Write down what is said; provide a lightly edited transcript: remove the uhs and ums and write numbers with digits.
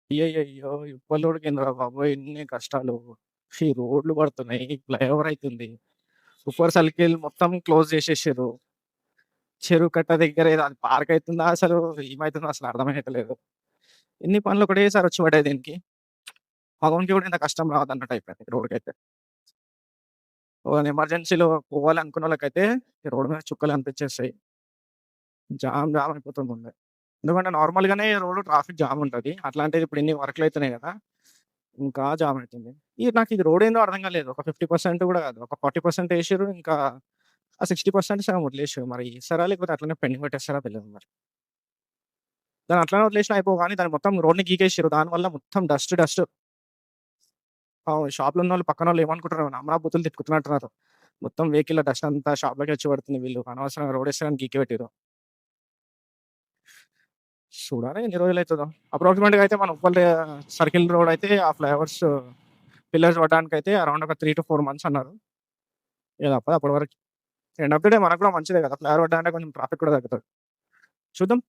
అయ్యయ్యయ్యో! ఉప్పలోడికేందిరా బాబోయ్! ఇన్ని కష్టాలు. ఈ రోడ్లు పడుతున్నాయి. ఫ్లైఓవర్ అయితుంది. సూపర్ సర్కిల్ మొత్తం క్లోజ్ చేసేసిర్రు. చెరువు కట్ట దగ్గర ఏదో అది పార్క్ అయితుందా అసలు ఏమైతుందో అసలు అర్థమైతలేదు. ఇన్ని పనులు ఒకటేసారి వచ్చి పడ్డాయి దీనికి. మగోనికి కూడా ఇంత కష్టం రాదన్నట్టు అయిపోయింది రోడ్‌కైతే. ఏమైనా ఎమర్జెన్సీలో పోవాలనుకున్నోళ్ళకైతే ఈ రోడ్డు మీద చుక్కలు కనిపించేస్తాయి. జామ్ జామ్ అయిపోతుంది ముందే. ఎందుకంటే నార్మల్‌గానే రోడ్డు ట్రాఫిక్ జామ్ ఉంటది. అట్లాంటిది ఇప్పుడు ఇన్ని వర్కులయితున్నాయి గదా! ఇంకా జామ్ అయితుంది. నాకిది రోడేందో అర్థం కాలేదు. ఒక 50% కూడా కాదు. ఒక 40% ఏసిర్రు. ఇంకా ఆ 60% సగం వదిలేసిర్రు. మరి ఏస్తారా? లేకపోతే అట్లనే పెండింగ్ పెట్టేస్తారా తెలీదు మరి. దాన్ని అట్లనే వదిలేసినా అయిపోవు గానీ దాన్ని మొత్తం రోడ్‌ని గీకేసిర్రు. దానివల్ల మొత్తం డస్ట్ డస్ట్. షాప్‌లో ఉన్నోళ్ళు పక్కనోళ్ళు ఏమనుకుంటారో అమ్మా బూతులు తిట్టుకుంటున్నట్టున్నారు. మొత్తం వెహికల్‌లో డస్ట్ అంతా షాప్‌లోకి వచ్చి పడుతుంది. వీళ్ళు అనవసరంగా రోడ్ ఏస్తారని గీకి పెట్టిర్రు. చూడాలి ఎన్ని రోజులైతదో. అప్రాక్సిమేట్‌గా అయితే మన ఉప్పల్ సర్కిల్ రోడ్ అయితే ఆ ఫ్లైఓవర్స్ పిల్లర్స్ పడడానికైతే అరౌండ్ ఒక 3-4 మంత్స్ అన్నారు. ఇగ తప్పదు అప్పటి వరకి. ఎండ్ ఆఫ్ ది డే మనకు కూడా మంచిదే కదా! ఫ్లైఓవర్ పడ్డాయంటే కొంచెం ట్రాఫిక్ కూడా తగ్గుతది. చూద్దాం.